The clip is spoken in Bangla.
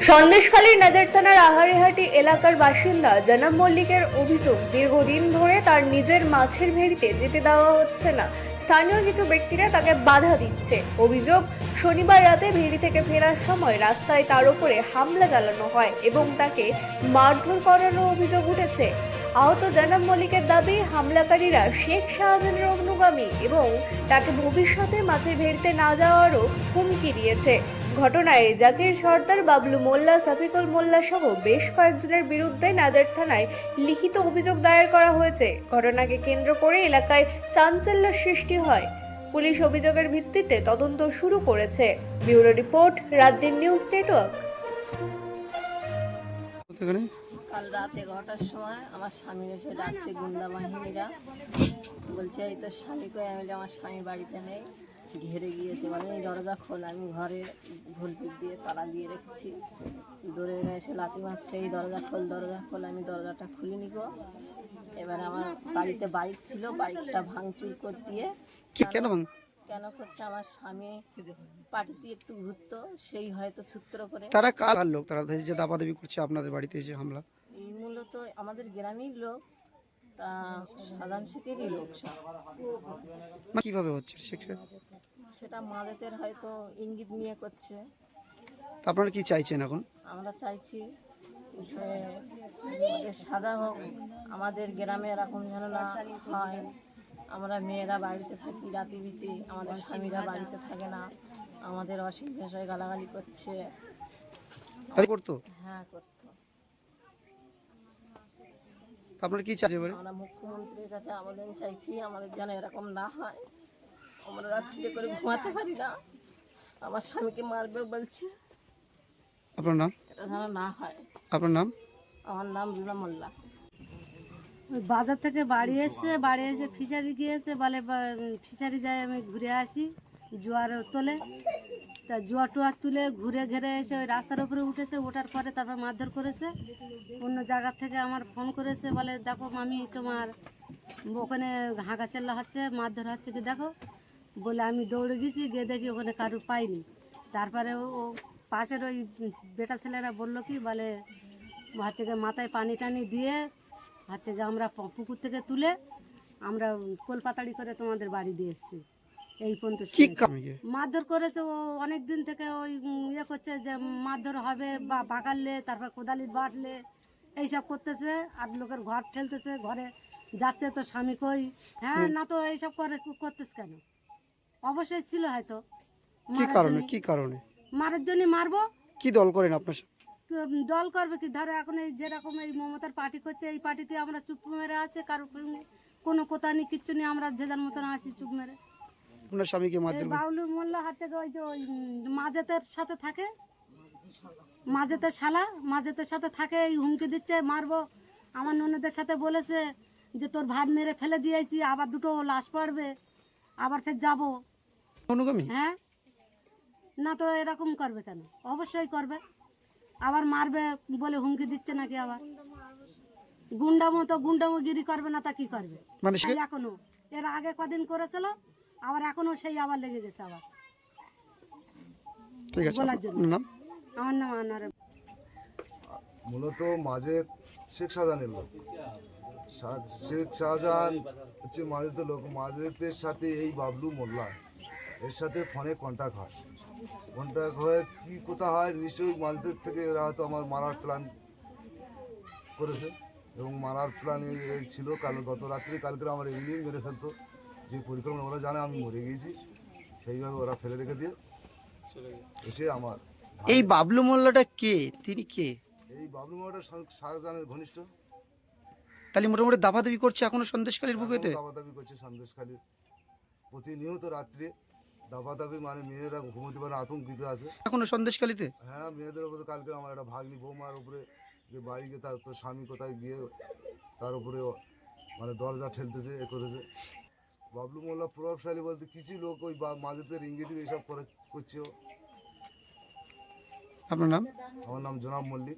সন্দেশখালীর নাজার থানার আহারিহাটি এলাকার বাসিন্দা জানাব মল্লিকের অভিযোগ, দীর্ঘদিন ধরে তার নিজের মাছের ভেড়িতে যেতে দেওয়া হচ্ছে না। স্থানীয় কিছু ব্যক্তিরা তাকে বাধা দিচ্ছে। অভিযোগ, শনিবার রাতে ভেড়ি থেকে ফেরার সময় রাস্তায় তার উপরে হামলা চালানো হয় এবং তাকে মারধর করারও অভিযোগ উঠেছে। আহত জানাব মল্লিকের দাবি, হামলাকারীরা শেখ শাহজাহানের অনুগামী এবং তাকে ভবিষ্যতে মাছের ভেড়িতে না যাওয়ারও হুমকি দিয়েছে। ঘটনায় জাকির সর্দার, বাবলু মোল্লা, সাফিকুল মোল্লা সহ বেশ কয়েকজনের বিরুদ্ধে নাজার থানায় লিখিত অভিযোগ দায়ের করা হয়েছে। ঘটনাকে কেন্দ্র করে এলাকায় চাঞ্চল্য সৃষ্টি হয়। পুলিশ অভিযোগের ভিত্তিতে তদন্ত শুরু করেছে। Bureau report, রাতদিন news network. কাল রাত 11টার সময় আমার স্বামী এসে ডাকছে, গুন্ডা বাহিনীরা বলছে এই তো স্বামীকে। আমি বলি আমার স্বামী বাড়িতে নেই, ঘেরে গিয়েছে। মানে এই দরজা খোল, আমি ঘরে ঘুলপিট দিয়ে তালা দিয়ে রেখেছি। দৌড়ে এসে লাথি মারছে, এই দরজা খোল, দরজা খোল। আমি দরজাটা খুলিনি গো। এবার আমার বাড়িতে বাইক ছিল, বাইকটা ভাঙচুর করে দিয়ে কেন করছে, আমার স্বামী পার্টিতে একটু ঘুরতো, সেই হয়তো সূত্র করে। তারা কার লোক? তারা যে দাপাদাপি করছে আপনাদের বাড়িতে এসে হামলা? এই মূলত আমাদের গ্রামের লোক, তা সাধারণ শেখেরই লোক সব। কিভাবে হচ্ছে সেটা মাদেতের হয়তো ইঙ্গিত নিয়ে করছে। তা আপনারা কি চাইছেন এখন? আমরা চাইছি যে ওদের সাদা হোক, আমাদের গ্রামে এরকম যেন না হয়। আমরা মেয়েরা বাড়িতে থাকি রাতে বিতে, আমাদের স্বামীরা বাড়িতে থাকে না, আমাদের অসীম ভাষায় গালাগালি করছে। করতো? হ্যাঁ, করতো। আপনারা কি চাইছেন এবারে? আমরা মুখ্যমন্ত্রীর কাছে আবেদন চাইছি, আমাদের যেন এরকম না হয়। আমরা রাত্রে করে ঘুমাতে পারি না, আমার স্বামীকে মারবে বলছে। আপনার নাম? এটা যেন না হয়। আপনার নাম? আমার নাম রুনা মোল্লা। ওই বাজার থেকে বাড়ি এসে ফিশারি গিয়েছে, বলে ফিশারি যায়, আমি ঘুরে আসি, জোয়ার তোলে। তা জোয়ার টোয়ার তুলে ঘুরে ঘেরে এসে ওই রাস্তার উপরে উঠেছে, ওঠার পরে তারপর মারধর করেছে। অন্য জায়গা থেকে আমার ফোন করেছে, বলে দেখো মামি, তোমার ওখানে হাঁকা চেল্লা হচ্ছে, মারধর হচ্ছে, কি দেখো। বলে আমি দৌড়ে গেছি, গিয়ে দেখি ওখানে কারুর পাইনি। তারপরে ও পাশের ওই বেটা ছেলেরা বললো কি, বলে হচ্ছে গিয়ে মাথায় পানি টানি দিয়ে হচ্ছে যে আমরা পুকুর থেকে তুলে আমরা কোলপাতাড়ি করে তোমাদের বাড়ি দিয়ে এসেছি। এই পর্যন্ত মারধর করেছে। ও অনেক দিন থেকে ওই ইয়ে করছে যে মারধর হবে, বা বাগালে, তারপর কোদালি বাটলে এইসব করতেছে। আর লোকের ঘর ঠেলতেছে, ঘরে যাচ্ছে তো স্বামী কই। হ্যাঁ, না তো এইসব করতেছে কেন? অবশ্যই ছিল হয়তো। কি কারণে মারার জন্য মারবো। কি দল করেন আপনার? দল করবে কি, ধরো এখন এই যেরকম এই মমতার পার্টি করছে, এই পার্টিতে আমরা চুপ মেরে আছে, কারো কোনো কথা নেই, কিচ্ছু নেই, আমরা যে যার মতন আছি চুপ মেরে। আপনার স্বামীকে এই বাউলু মোল্লা হচ্ছে ওই যে ওই মাজেতের সাথে থাকে, মাজেতের শালা, মাজেতের সাথে থাকে, এই হুমকি দিচ্ছে মারবো। আমার ননদের সাথে বলেছে যে তোর ভাত মেরে ফেলে দিয়েছি, আবার দুটো লাশ পড়বে, আবার ফের যাবো। অনুগামী? হ্যাঁ, না তো এরকম করবে কেন? অবশ্যই করবে। আবার মারবে বলে হুমকি দিচ্ছে নাকি? আবার গুন্ডামগিরি করবে না, তা কি করবে? মানে এখনো, এর আগে কদিন করেছিল, আবার এখনো সেই আবার লেগে গেছে আবার বলার জন্য। আমার নাম আনারে। মূলত মাঝে শেখ শাহজাহানের লোক। শেখ শাহজাহান হচ্ছে মাজেদের লোক। মাজেদের সাথে এই বাবলু মোল্লা এর সাথে ফোনে কন্ট্যাক্ট হয়ে কী কোথা হয়, নিশ্চয়ই মাজেদের থেকে এরা হয়তো আমার মারার প্ল্যান করেছে এবং মারার প্ল্যান ছিল। গত রাত্রে কালকে আমার এমনি মেরে ফেলতো, যে পরিকল্পনা ওরা জানে আমি মরে গিয়েছি, সেইভাবে ওরা ফেলে রেখে দিয়ে এসে আমার। এই বাবলু মোল্লাটা কে? তিনি কে? এই বাবলু মোল্লাটা শাহজাহানের ঘনিষ্ঠ। তাহলে মোটামুটি দাবাদাবি করছে এখনো সন্দেশখালীর বুকেতে? দাবাদাবি করছে সন্দেশখালীর, প্রতিনিয়ত রাত্রে দাবাদাবি। মানে মেয়েরা ঘুমোতে পারে, আতঙ্কিত আছে এখনো সন্দেশখালীতে। হ্যাঁ, মেয়েদের উপরে কালকে আমার একটা ভাগ্নি বৌমার উপরে যে বাড়ি গিয়ে তার তোর স্বামী কোথায় গিয়ে তার উপরে মানে দরজা ঠেলতেছে, এ করেছে। বাবলু মোল্লা প্রভাবশালী বলতে কিছু লোক ওই মাঝেতে ইঙ্গিত এইসব করছে। আপনার নাম? আমার নাম জনাব মল্লিক।